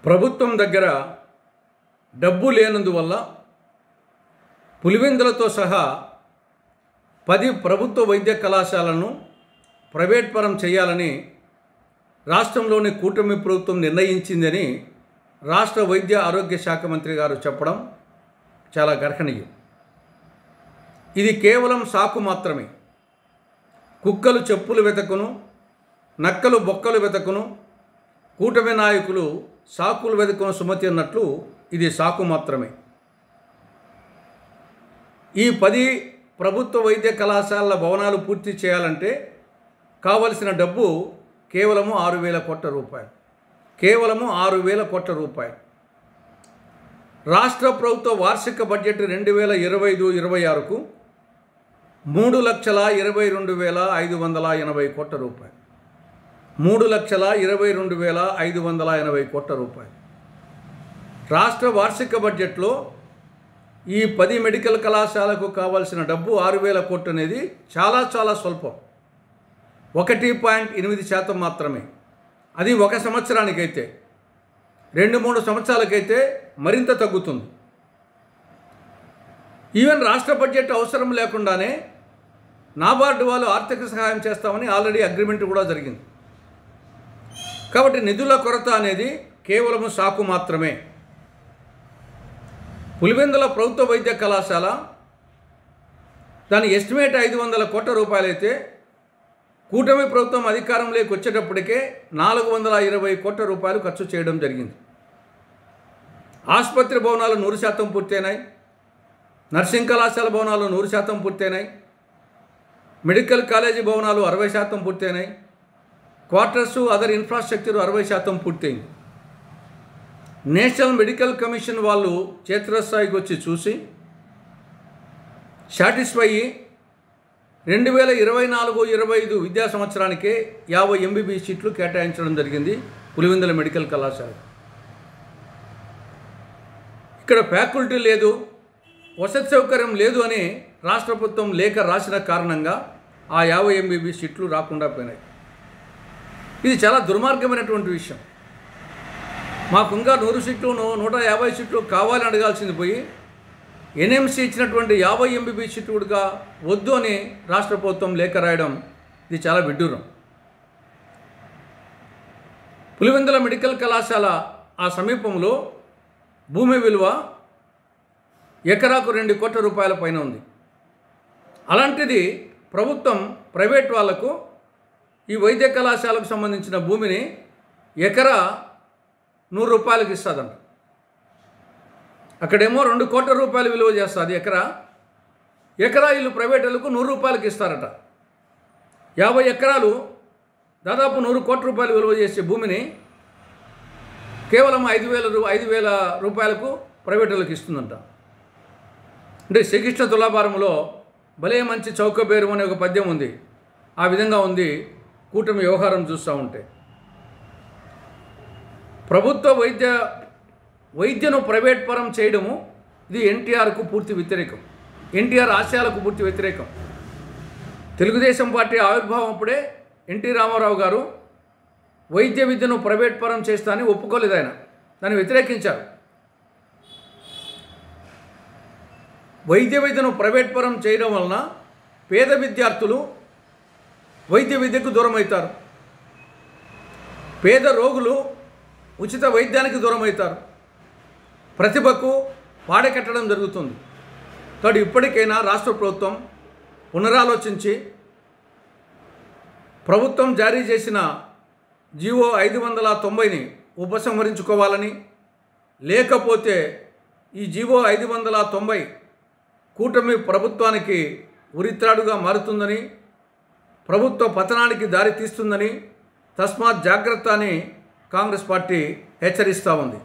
ప్రభుత్వం దగ్గర డబ్బు లేనందువల్ల పులివెందులతో సహా 10 ప్రభుత్వ వైద్య కళాశాలను ప్రైవేట్ పరం చేయాలని రాష్ట్రంలోని కూటమి ప్రభుత్వం నిర్ణయించిందని రాష్ట్ర వైద్య ఆరోగ్య శాఖ మంత్రి గారు చెప్పడం చాలా గర్హనీయం. ఇది కేవలం సాకు మాత్రమే. కుక్కలు చెప్పులు వెతకును, నక్కలు బొక్కలు వెతకును, కూటమి నాయకులు సాకులు వెతకును సుమతి అన్నట్లు ఇది సాకు మాత్రమే. ఈ 10 ప్రభుత్వ వైద్య కళాశాలల భవనాలు పూర్తి చేయాలంటే కావలసిన డబ్బు కేవలము 6,000 కోట్ల రూపాయలు. కేవలము 6,000 కోట్ల రూపాయలు. రాష్ట్ర ప్రభుత్వ వార్షిక బడ్జెట్ 2025-26కు 3,22,580 కోట్ల రూపాయలు. 3,22,580 కోట్ల రూపాయలు. రాష్ట్ర వార్షిక బడ్జెట్లో ఈ 10 మెడికల్ కళాశాలకు కావాల్సిన డబ్బు 6,000 కోట్లు అనేది చాలా స్వల్పం. 1.8% మాత్రమే. అది 1 సంవత్సరానికైతే, 2-3 సంవత్సరాలకైతే మరింత తగ్గుతుంది. ఈవెన్ రాష్ట్ర బడ్జెట్ అవసరం లేకుండానే నాబార్డు వాళ్ళు ఆర్థిక సహాయం చేస్తామని ఆల్రెడీ అగ్రిమెంట్ కూడా జరిగింది. కాబట్టి నిధుల కొరత అనేది కేవలము సాకు మాత్రమే. పులివెందుల ప్రభుత్వ వైద్య కళాశాల దాని ఎస్టిమేట్ 500 కోట్ల రూపాయలైతే కూటమి ప్రభుత్వం అధికారంలోకి వచ్చేటప్పటికే 420 కోట్ల రూపాయలు ఖర్చు చేయడం జరిగింది. ఆసుపత్రి భవనాలు 100% పూర్తయినాయి. నర్సింగ్ కళాశాల భవనాలు 100% పూర్తయినాయి. మెడికల్ కాలేజీ భవనాలు 60% పూర్తయినాయి. క్వార్టర్సు అదర్ ఇన్ఫ్రాస్ట్రక్చర్ 60% పూర్తయింది. నేషనల్ మెడికల్ కమిషన్ వాళ్ళు క్షేత్రస్థాయికి వచ్చి చూసి సాటిస్ఫై 2024-25 విద్యా సంవత్సరానికే 50 MBBS సీట్లు కేటాయించడం జరిగింది పులివెందుల మెడికల్ కళాశాల. ఇక్కడ ఫ్యాకల్టీ లేదు, వసతి సౌకర్యం లేదు అని రాష్ట్ర ప్రభుత్వం లేఖ రాసిన కారణంగా ఆ 50 MBBS సీట్లు రాకుండా పోయినాయి. ఇది చాలా దుర్మార్గమైనటువంటి విషయం. మాకు ఇంకా 100 సీట్లు 150 సీట్లు కావాలని అడగాల్సింది పోయి NMC ఇచ్చినటువంటి 50 MBBS సీట్లు కూడా వద్దు అని రాష్ట్ర ప్రభుత్వం లేఖ రాయడం ఇది చాలా విడ్డూరం. పులివెందుల మెడికల్ కళాశాల ఆ సమీపంలో భూమి విలువ ఎకరాకు 2 కోట్ల రూపాయల పైన ఉంది. అలాంటిది ప్రభుత్వం ప్రైవేట్ వాళ్లకు ఈ వైద్య కళాశాలకు సంబంధించిన భూమిని ఎకరా 100 రూపాయలకి ఇస్తుందంట. అక్కడేమో 2 కోట్ల రూపాయలు విలువ చేస్తుంది ఎకరా వీళ్ళు ప్రైవేట్ వాళ్ళకు 100 రూపాయలకి ఇస్తారట. 50 ఎకరాలు దాదాపు 100 కోట్ల రూపాయలు విలువ చేసే భూమిని కేవలం 5,000 రూపాయలకు ప్రైవేట్ వాళ్ళకి ఇస్తుందంట. అంటే శ్రీకృష్ణ తులాభారంలో భలే మంచి చౌకబేరు అనే ఒక పద్యం ఉంది. ఆ విధంగా ఉంది కూటమి వ్యవహారం చూస్తూ ఉంటే. ప్రభుత్వ వైద్యను ప్రైవేట్ పరం చేయడము ఇది ఎన్టీఆర్కు పూర్తి వ్యతిరేకం. ఎన్టీఆర్ ఆశయాలకు పూర్తి వ్యతిరేకం. తెలుగుదేశం పార్టీ ఆవిర్భావం అప్పుడే ఎన్టీ రామారావు గారు వైద్య విద్యను ప్రైవేట్ పరం చేస్తానని ఒప్పుకోలేదు. ఆయన దాన్ని వ్యతిరేకించారు. వైద్య విద్యను ప్రైవేట్ పరం చేయడం వలన పేద విద్యార్థులు వైద్య విద్యకు దూరం అవుతారు. పేద రోగులు ఉచిత వైద్యానికి దూరం అవుతారు. ప్రతిభకు పాడకట్టడం జరుగుతుంది. కాబట్టి ఇప్పటికైనా రాష్ట్ర ప్రభుత్వం పునరాలోచించి ప్రభుత్వం జారీ చేసిన జీవో 590ని ఉపసంహరించుకోవాలని, లేకపోతే ఈ జీవో 590 కూటమి ప్రభుత్వానికి ఉరిత్రాడుగా మారుతుందని, ప్రభుత్వ పతనానికి దారి తీస్తుందని తస్మాత్ జాగ్రత్త అని కాంగ్రెస్ పార్టీ హెచ్చరిస్తూ ఉంది.